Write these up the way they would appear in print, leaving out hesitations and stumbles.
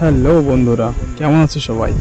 Hello বন্ধুরা, কেমন আছো সবাই?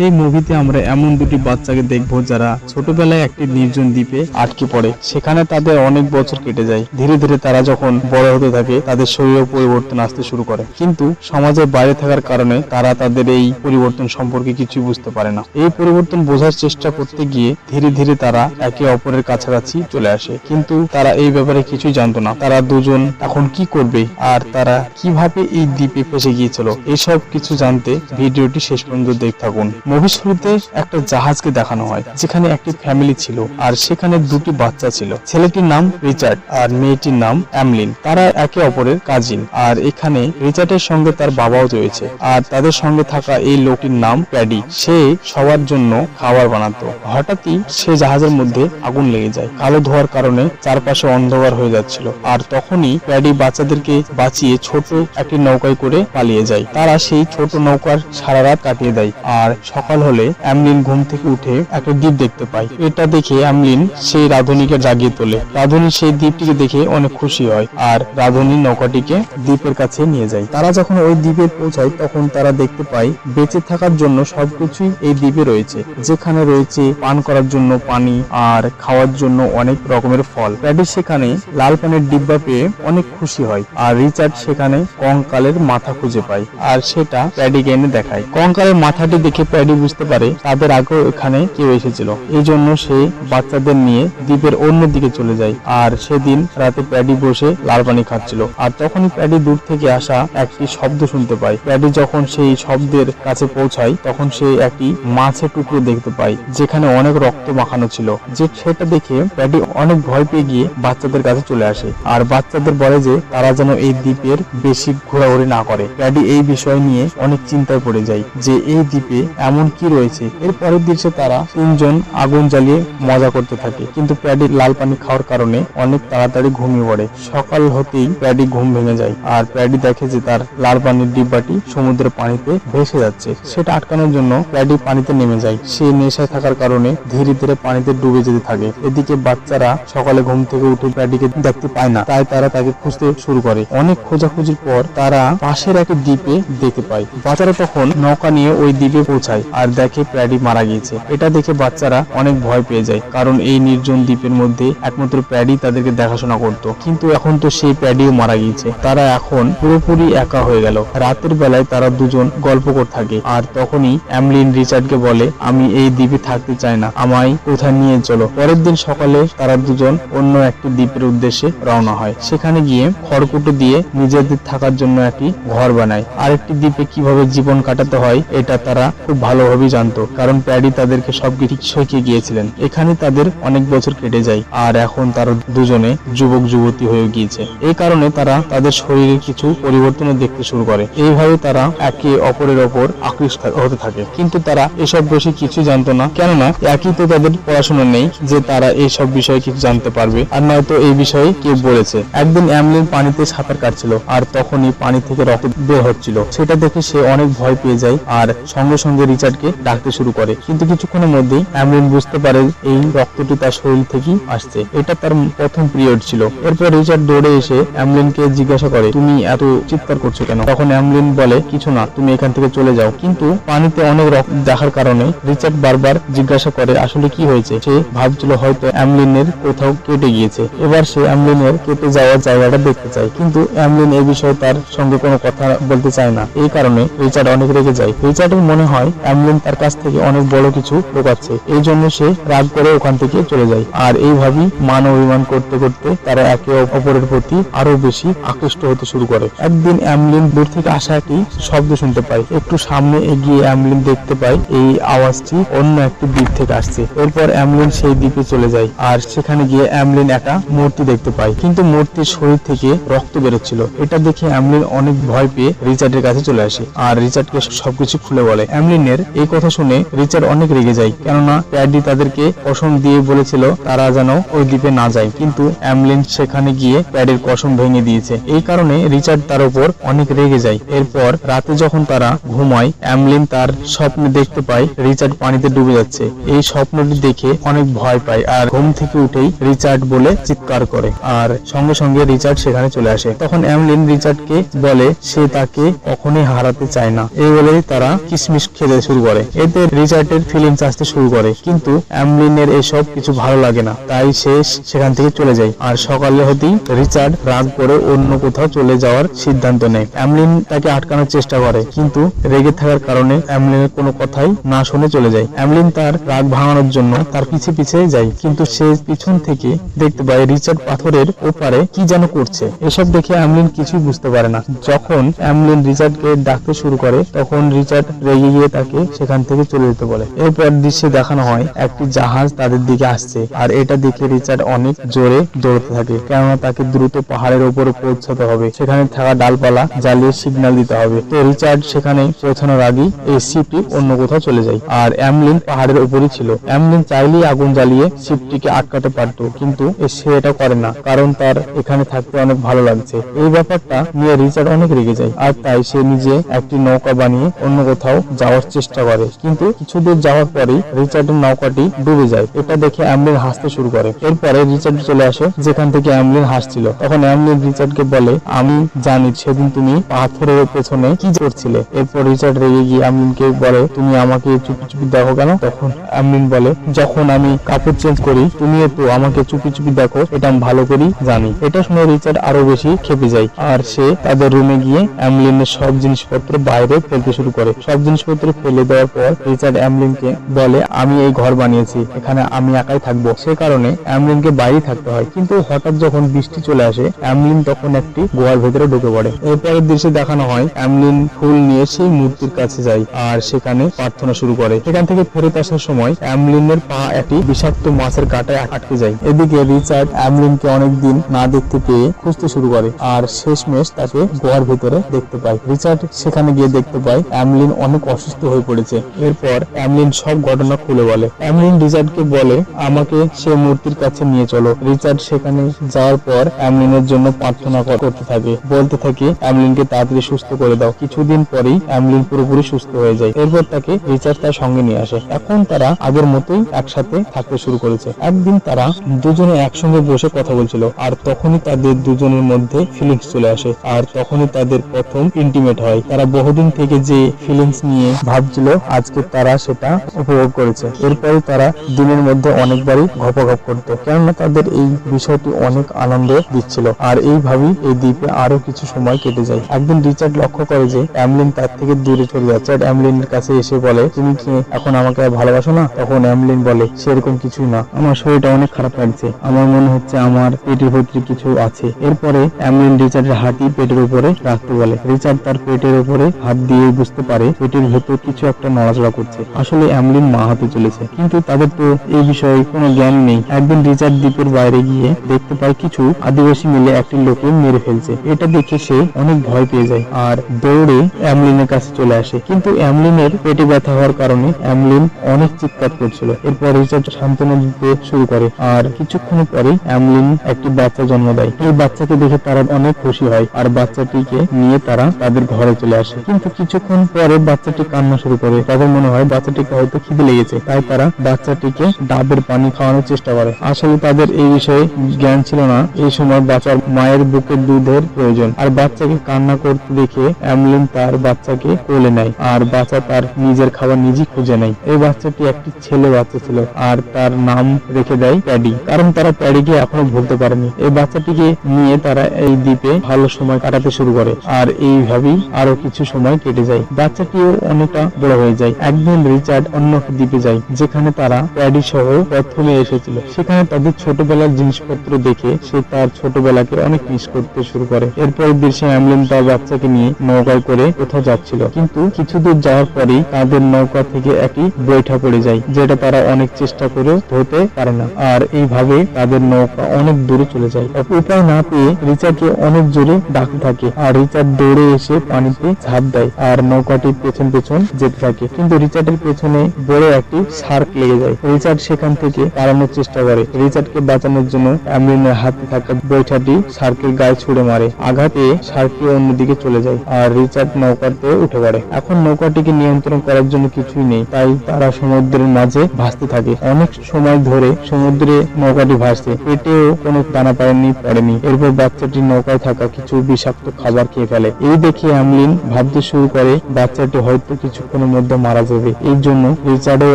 এই মুভিতে আমরা এমন দুটি বাচ্চাকে দেখব যারা ছোটবেলায় একটি নির্জন দ্বীপে আটকে পড়ে। সেখানে তাদের অনেক বছর কেটে যায়। ধীরে ধীরে তারা যখন বড় হতে থাকে তাদের শরীরে পরিবর্তন আসতে শুরু করে, কিন্তু সমাজের বাইরে থাকার কারণে তারা তাদের এই পরিবর্তন সম্পর্কে কিছুই বুঝতে পারে না। এই পরিবর্তন বোঝার চেষ্টা করতে গিয়ে ধীরে ধীরে তারা একে অপরের কাছাকাছি চলে আসে, কিন্তু তারা এই ব্যাপারে কিছুই জানতো না। তারা দুজন এখন কি করবে আর তারা কিভাবে এই দ্বীপে ফেসে গিয়েছিল, এইসব কিছু জানতে ভিডিওটি শেষ পর্যন্ত দেখতে থাকুন। মুভি শুরুতে একটা জাহাজকে দেখানো হয় যেখানে একটি ফ্যামিলি ছিল আর সেখানে দুটি বাচ্চা ছিল। ছেলেটির নাম রিচার্ড আর মেয়েটির নাম অ্যামলিন। তারা একে অপরের কাজিন, আর এখানে রিচার্ডের সঙ্গে তার বাবাও রয়েছে। আর তাদের সঙ্গে থাকা এই লোকটির নাম প্যাডি। সে সবার জন্য খাবার বানাতো। হঠাৎই সে জাহাজের মধ্যে আগুন লেগে যায়। কালো ধোঁয়ার কারণে চারপাশে অন্ধকার হয়ে যাচ্ছিল, আর তখনই প্যাডি বাচ্চাদেরকে বাঁচিয়ে ছোট একটি নৌকায় করে পালিয়ে যায়। তারা সেই ছোট নৌকার সারা রাত কাটিয়ে দেয়। আর সকাল হলে অ্যামলিন ঘুম থেকে উঠে একটা দ্বীপ দেখতে পায়। এটা দেখে অ্যামলিন সেই রাধুনীকে জাগিয়ে তোলে। রাধুনী সেই দ্বীপটিকে দেখে অনেক খুশি হয় আর রাধুনী নৌকাটিকে দ্বীপের কাছে নিয়ে যায়। তারা যখন ওই দ্বীপে পৌঁছায় তখন তারা দেখতে পায় বেঁচে থাকার জন্য সবকিছুই এই দ্বীপে রয়েছে, যেখানে রয়েছে পান করার জন্য পানি আর খাওয়ার জন্য অনেক রকমের ফল। প্যাডি সেখানে লাল পানের ডিব্বা পেয়ে অনেক খুশি হয়, আর রিচার্ড সেখানে কঙ্কালের মাথা খুঁজে পায় আর সেটা প্যাডিকে এনে দেখায়। কঙ্কালের মাথাটি দেখে প্যাডি বুঝতে পারে তাদের আগেও এখানে কেউ এসেছিল। এই জন্য সে বাচ্চাদের নিয়ে দ্বীপের অন্য দিকে চলে যায়। আর সেদিন রাতে প্যাডি বসে লাল পানি খাচ্ছিল, আর তখনই প্যাডি দূর থেকে আসা একটি শব্দ শুনতে পায়। প্যাডি যখন সেই শব্দের কাছে পৌঁছায় তখন সে একটি মাছের টুকরো দেখতে পায় যেখানে অনেক রক্ত মাখানো ছিল। যে সেটা দেখে প্যাডি অনেক ভয় পেয়ে গিয়ে বাচ্চাদের কাছে চলে আসে আর বাচ্চাদের বলে যে তারা যেন এই দ্বীপের বেশি ঘোরাঘুরি না করে। প্যাডি এই বিষয় নিয়ে অনেক চিন্তায় পড়ে যায় যে এই দ্বীপে এমন কি রয়েছে। এর পরের দৃশ্যে তারা তিনজন আগুন জ্বালিয়ে মজা করতে থাকে, কিন্তু প্যাডি লাল পানি খাওয়ার কারণে অনেক তাড়াতাড়ি ঘুমিয়ে পড়ে। সকাল হতেই প্যাডি ঘুম ভেঙে যায় আর প্যাডি দেখে যে তার লাল পানির ডিব্বাটি সমুদ্রের পানিতে ভেসে যাচ্ছে। সেটা আটকানোর জন্য প্যাডি পানিতে নেমে যায়। সে নেশায় থাকার কারণে ধীরে ধীরে পানিতে ডুবে যেতে থাকে। এদিকে বাচ্চারা সকালে ঘুম থেকে উঠে প্যাডিকে দেখতে পায় না, তাই তারা তাকে খুঁজতে শুরু করে। অনেক খোঁজাখুঁজির পর তারা পাশের একটা দ্বীপে দেখতে পায়। বাচ্চারা তখন নৌকা নিয়ে ওই দ্বীপে পৌঁছায় আর দেখে প্যাডি মারা গিয়েছে। এটা দেখে বাচ্চারা অনেক ভয় পেয়ে যায়, কারণ এই নির্জন দ্বীপের মধ্যে একমাত্র প্যাডি তাদেরকে দেখাশোনা করত, কিন্তু এখন তো সেই প্যাডিও মারা গিয়েছে। তারা এখন পুরোপুরি একা হয়ে গেল। রাতের বেলায় তারা দুজন গল্প করতে থাকে, আর তখনই অ্যামলিন রিচার্ডকে বলে, আমি এই দ্বীপে থাকতে চাই না, আমায় কোথায় নিয়ে চলো। পরের দিন সকালে তারা দুজন অন্য একটি দ্বীপের উদ্দেশ্যে রওনা হয়। সেখানে গিয়ে খড়কুটো দিয়ে নিজেদের থাকার জন্য একটি ঘর বানায়। আরেকটি দ্বীপে কিভাবে জীবন কাটাতে হয় এটা তারা খুব ভালোভাবে জানতো, কারণ প্যাডি তাদেরকে সবকিছু শিখিয়ে গিয়েছিলেন। এখানে তাদের অনেক বছর কেটে যায় আর এখন তারা দুজনে যুবক যুবতী হয়ে গিয়েছে। এই কারণে তারা তাদের শরীরে কিছু পরিবর্তন দেখতে শুরু করে। এইভাবে তারা একে অপরের ওপর আকৃষ্ট হতে থাকে, কিন্তু তারা এসব বেশি কিছু জানতো না, কেননা একই তো তাদের পড়াশোনা নেই যে তারা এইসব বিষয়ে কিছু জানতে পারবে, আর নয়তো এই বিষয়ে কেউ বলেছে। একদিন অ্যামলিন পানিতে সাঁতার কাটছিল আর তখনই পানি থেকে রক্ত বের হচ্ছিল। সেটা দেখে সে অনেক ভয় পেয়ে যায় আর সঙ্গে সঙ্গে রিচার্ডকে ডাকতে শুরু করে, কিন্তু কিছুক্ষণের মধ্যেই অ্যামলিন বুঝতে পারে এই রক্তটি তার শরীর থেকেই আসছে। এটা তার প্রথম পিরিয়ড ছিল। এরপর রিচার্ড দৌড়ে এসে অ্যামলিনকে জিজ্ঞাসা করে, তুমি এত চিৎকার করছো কেন? তখন অ্যামলিন বলে, কিছু না, তুমি এখান থেকে চলে যাও। কিন্তু পানিতে অনেক রক্ত দেখার কারণে রিচার্ড বারবার জিজ্ঞাসা করে আসলে কি হয়েছে। সে ভাবছিল হয়তো অ্যামলিনের কোথাও কেটে গিয়েছে। এবার সে অ্যামলিনের কেটে যাওয়ার জায়গাটা দেখতে চায়, কিন্তু অ্যামলিন এই বিষয়ে তার সঙ্গে কোনো কথা বলতে চায় না। এই কারণে রিচার্ড অনেক রেগে যায়। রিচার্ডের মনে হয় অ্যামলিন তার কাছ থেকে অনেক বড় কিছু লুকাচ্ছে, এই জন্য সে রাগ করে ওখান থেকে চলে যায়। আর এইভাবেই মান অভিমান করতে করতে তারা একে অপরের প্রতি আরো বেশি আকৃষ্ট হতে শুরু করে। একদিন অ্যামলিন দূর থেকে আসা একটি শব্দ শুনতে পায়। একটু সামনে এগিয়ে অ্যামলিন দেখতে পায় এই আওয়াজটি অন্য একটি দ্বীপ থেকে আসছে। এরপর অ্যামলিন সেই দ্বীপে চলে যায় আর সেখানে গিয়ে অ্যামলিন একটা মূর্তি দেখতে পায়, কিন্তু মূর্তির শরীর থেকে রক্ত বেরোচ্ছিল। এটা দেখে অ্যামলিন অনেক ভয় পেয়ে রিচার্ডের কাছে চলে আসে আর রিচার্ডকে সবকিছু খুলে বলে। অ্যামলিনের অ্যামলিনের এই কথা শুনে রিচার্ড অনেক রেগে যায়, কেননা প্যাডি তাদেরকে কসম দিয়ে বলেছিল তারা যেন ওই দ্বীপে না যায়, কিন্তু অ্যামলিন সেখানে গিয়ে প্যাডির কসম ভেঙে দিয়েছে। এই কারণে রিচার্ড তার উপর অনেক রেগে যায়। এরপর রাতে যখন তারা ঘুমায়, অ্যামলিন তার স্বপ্নে দেখতে পায় রিচার্ড পানিতে ডুবে যাচ্ছে। এই স্বপ্নটি দেখে অনেক ভয় পায় আর ঘুম থেকে উঠেই রিচার্ড বলে চিৎকার করে, আর সঙ্গে সঙ্গে রিচার্ড সেখানে চলে আসে। তখন অ্যামলিন রিচার্ডকে বলে সে তাকে কখনোই হারাতে চায় না। এই বলেই তারা কিশমিশ খেতে শুরু করে। এতে রিচার্ডের ফিলিংস আসতে শুরু করে, কিন্তু অ্যামলিনের এসব কিছু ভালো লাগে না, তাই সে সেখান থেকে চলে যায়। আর সকালে হতেই রিচার্ড রাগ করে অন্য কোথাও চলে যাওয়ার সিদ্ধান্ত নেয়। অ্যামলিন তাকে আটকানোর চেষ্টা করে, কিন্তু রেগে থাকার কারণে অ্যামলিনের কোনো কথাই না শুনে চলে যায়। অ্যামলিন তার রাগ ভাঙানোর জন্য তার পিছে পিছে যায়, কিন্তু সে পিছন থেকে দেখতে পায় রিচার্ড পাথরের ওপারে কি যেন করছে। এসব দেখে অ্যামলিন কিছুই বুঝতে পারে না। যখন অ্যামলিন রিচার্ডকে ডাকতে শুরু করে, তখন রিচার্ড রেগে গিয়ে তাকে সেখান থেকে চলে যেতে বলে। এরপর দৃশ্যে দেখানো হয় একটি জাহাজ তাদের দিকে আসছে, আর এটা দেখে রিচার্ড অনেক জোরে দৌড়তে থাকে, কেননা তাকে দ্রুত পাহাড়ের উপরে পৌঁছাতে হবে। সেখানে থাকা ডালপালা জ্বালিয়ে সিগন্যাল দিতে হবে। তো রিচার্ড সেখানে পৌঁছানোর আগেই এই শিপটি অন্য কোথাও চলে যায়, আর অ্যামলিন পাহাড়ের উপরই ছিল। অ্যামলিন চাইলেই আগুন জ্বালিয়ে শিপটিকে আটকাতে পারত, কিন্তু সে এটা করে না, কারণ তার এখানে থাকতে অনেক ভালো লাগছে। এই ব্যাপারটা নিয়ে রিচার্ড অনেক রেগে যায়, আর তাই সে নিজে একটি নৌকা বানিয়ে অন্য কোথাও যাওয়ার চেষ্টা করে। কিন্তু কিছু দূর যাওয়ার পরেই রিচার্ডের নৌকাটি ডুবে যায়। এটা দেখে অ্যামলিন হাসতে শুরু করে। এরপরে রিচার্ড চলে আসে যেখান থেকে অ্যামলিন হাসছিল। তখন অ্যামলিন রিচার্ডকে বলে, আমি জানি সেদিন তুমি পাথরের পেছনে কি করছিলে। এরপর রিচার্ড রেগে গিয়ে অ্যামলিনকে বলে, তুমি আমাকে চুপি চুপি দেখো কেন? তখন অ্যামলিন বলে, যখন আমি কাপড় চেঞ্জ করি তুমি তো আমাকে চুপি চুপি দেখো, এটা আমি ভালো করেই জানি। এটা শুনে রিচার্ড আরো বেশি খেপে যায়, আর সে তাদের রুমে গিয়ে অ্যামলিনের সব জিনিসপত্র বাইরে ফেলতে শুরু করে। সব জিনিসপত্র ফেলে দেওয়ার পর রিচার্ড অ্যামলিনকে বলে, আমি এই ঘর বানিয়েছি, এখানে আমি একাই থাকবো। সে কারণে অ্যামলিনকে বাইরে থাকতে হয়। কিন্তু হঠাৎ যখন বৃষ্টি চলে আসে, অ্যামলিন তখন একটি গুহার ভেতরে ঢুকে পড়ে। এরপরের দৃশ্যে দেখানো হয় অ্যামলিন ফুল নিয়ে সেই মূর্তির কাছে যায় আর সেখানে প্রার্থনা শুরু করে। সেখান থেকে ফেরত আসার সময় অ্যামলিনের পা একটি বিষাক্ত মাছের কাঁটায় আটকে যায়। এদিকে রিচার্ড অ্যামলিনকে অনেকদিন না দেখতে পেয়ে খুঁজতে শুরু করে, আর শেষমেশ তাকে গুহার ভেতরে দেখতে পায়। রিচার্ড সেখানে গিয়ে দেখতে পায় অ্যামলিন অনেক অসুস্থ হয়ে পড়েছে। এরপর অ্যামলিন সব ঘটনা খুলে বলে। অ্যামলিন রিচার্ডকে বলে, আমাকে সে মূর্তির কাছে নিয়ে চলো। রিচার্ড সেখানে যাওয়ার পর অ্যামলিনের জন্য প্রার্থনা করতে থাকে, বলতে থাকে অ্যামলিনকে তাড়াতাড়ি সুস্থ করে দাও। কিছুদিন পরেই অ্যামলিন পুরোপুরি সুস্থ হয়ে যায়। এরপর তাকে রিচার্ড তার সঙ্গে নিয়ে আসে। এখন তারা আগের মতোই একসাথে থাকতে শুরু করেছে। একদিন তারা দুজনে একসঙ্গে বসে কথা বলছিল, আর তখনই তাদের দুজনের মধ্যে ফিলিংস চলে আসে, আর তখনই তাদের প্রথম ইন্টিমেট হয়। তারা বহুদিন থেকে যে ফিলিংস নিয়ে ভাবছিল, আজকে তারা সেটা উপভোগ করেছে। এরপরে তারা দিনের মধ্যে অনেকবারই ঘপঘপ করতো, কেননা তাদের এই বিষয়টি অনেক আনন্দ দিচ্ছিল। আর এইভাবেই এই দ্বীপে আরো কিছু সময় কেটে যায়। একদিন রিচার্ড লক্ষ্য করে যে অ্যামলিন তার থেকে দূরে চলে যাচ্ছে। অ্যামলিনের কাছে এসে বলে, তুমি কি এখন আমাকে আর ভালোবাসো না? তখন অ্যামলিন বলে, সেরকম কিছুই না, আমার শরীরটা অনেক খারাপ লাগছে, আমার মনে হচ্ছে আমার পেটের ভিতরে কিছু আছে। এরপরে অ্যামলিন রিচার্ডের হাতই পেটের উপরে রাখতে বলে। রিচার্ড তার পেটের উপরে হাত দিয়ে বুঝতে পারে পেটের ভেতর কিছু একটা নড়াচড়া করছে। আসলে অ্যামলিন মা হতে চলেছে, কিন্তু তাদের তো এই বিষয়ে কোনো জ্ঞান নেই। একদিন রিচার্ড দ্বীপের বাইরে গিয়ে দেখতে পায় কিছু আদিবাসী মিলে একটি লোককে মেরে ফেলছে। এটা দেখে সে অনেক ভয় পেয়ে যায় আর দৌড়ে অ্যামলিনের কাছে চলে আসে। কিন্তু অ্যামলিনের পেটে ব্যথা হওয়ার কারণে অ্যামলিন অনেক চিৎকার করছিল। এরপর রিচার্ড সান্ত্বনা দিতে শুরু করে, আর কিছুক্ষণ পরে অ্যামলিন একটি বাচ্চা জন্ম দেয়। এই বাচ্চাকে দেখে তারা অনেক খুশি হয়, আর বাচ্চাটিকে নিয়ে তারা তাদের ঘরে চলে আসে। কিন্তু কিছুক্ষণ পরে বাচ্চাটি কান্না শুরু করে। তাদের মনে হয় বাচ্চাটিকে হয়তো খিদে লেগেছে, তাই তারা বাচ্চাটিকে ডাবের পানি খাওয়ানোর চেষ্টা করে। আসলে তাদের এই বিষয়ে জ্ঞান ছিল না, এই সময় বাচ্চার মায়ের বুকে দুধের প্রয়োজন। আর বাচ্চাকে কান্না করতে দেখে অ্যামলিন তার বাচ্চাকে কোলে নেয়, আর বাচ্চা তার নিজের খাবার নিজেই খুঁজে নেয়। এই বাচ্চাটি একটি ছেলে বাচ্চা ছিল, আর তার নাম রেখে দেয় প্যাডি, কারণ তারা প্যাডিকে এখনো ভুলতে পারেনি। এই বাচ্চাটিকে নিয়ে তারা এই দ্বীপে ভালো সময় কাটাতে শুরু করে, আর এইভাবেই আরো কিছু সময় কেটে যায়। বাচ্চাটিও অনেকটা বড় হয়ে যায়। একদিন রিচার্ড অন্য দ্বীপে যায়, যেখানে তারা প্যাডি সহ প্রথমে এসেছিল। সেখানে তাদের ছোটবেলার জিনিসপত্র দেখে সে তার ছোটবেলাকে অনেক মিস করতে শুরু করে। এরপর দৃশ্যে অ্যামলিন তার বাচ্চাকে নিয়ে নৌকায় করে কোথাও যাচ্ছিল, কিন্তু কিছু দূর যাওয়ার পরেই তাদের নৌকা থেকে একটি বৈঠা পড়ে যায়, যেটা তারা অনেক চেষ্টা করে ধরতে পারে না। আর এইভাবে তাদের নৌকা অনেক দূরে চলে যায়। উপায় না পেয়ে রিচার্ডকে অনেক জোরে ডাকতে থাকে, আর রিচার্ড দৌড়ে এসে পানিতে ঝাঁপ দেয় আর নৌকাটির পেছন পেছন যেতে থাকে, কিন্তু রিচার্ডের পেছনে বড় একটি শার্ক লেগে যায়। রিচার্ড সেখান থেকে পালানোর চেষ্টা করে। রিচার্ডকে বাঁচানোর জন্য অ্যামলিনের হাতে থাকা বৈঠাটি শার্কের গায়ে ছুড়ে মারে। আঘাতে শার্কটি অন্যদিকে চলে যায় আর রিচার্ড নৌকাতে উঠে পড়ে। এখন নৌকাটিকে নিয়ন্ত্রণ করার জন্য কিছুই নেই, তাই তারা সমুদ্রের মাঝে ভাসতে থাকে। অনেক সময় ধরে সমুদ্রে নৌকাটি ভাসছে, পেটেও কোনো দানা পড়েনি। এরপর বাচ্চাটি নৌকায় থাকা কিছু বিষাক্ত খাবার খেয়ে ফেলে। এই দেখে অ্যামলিন ভাবতে শুরু করে বাচ্চাটি হয়তো কিছুক্ষণের মধ্যে মারা যাবে। এই জন্য রিচার্ড ও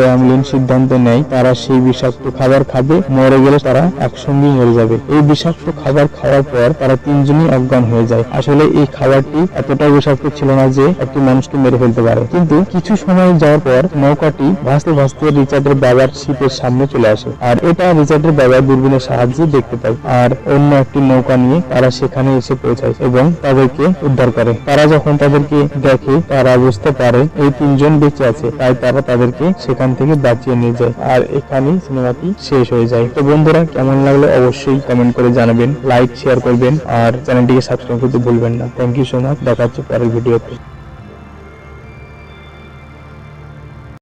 অ্যামলিন সিদ্ধান্ত নেয় তারা সেই বিষাক্ত খাবার খাবে, মরে গেলে তারা একসঙ্গেই মরে যাবে। এই বিষাক্ত খাবার খাওয়ার পর তারা তিনজনই অজ্ঞান হয়ে যায়। আসলে এই খাবারটি এতটাই বিষাক্ত ছিল না যে একটি মানুষকে মেরে ফেলতে পারে। কিন্তু কিছু সময় যাওয়ার পর নৌকাটি ভাসতে ভাসতে রিচার্ডের বাবার শিপের সামনে চলে আসে, আর এটা রিচার্ডের বাবা দূরবীনের সাহায্যে দেখতে পায়। আর অন্য একটি নৌকা নিয়ে তারা সেখানে এসে পৌঁছায় এবং তাদেরকে উদ্ধার করে। তারা যখন তাদেরকে দেখে তারা বুঝতে পারে এই তিনজন বেঁচে আছে, তাই তারা তাদেরকে সেখান থেকে বাঁচিয়ে নিয়ে যায়। আর এখানেই সিনেমাটি শেষ হয়ে যায়। তো বন্ধুরা, কেমন লাগলো অবশ্যই কমেন্ট করে জানাবেন, লাইক শেয়ার করবেন আর চ্যানেলটিকে সাবস্ক্রাইব করতে ভুলবেন না। Thank you so much. দেখা হচ্ছে পরের ভিডিওতে।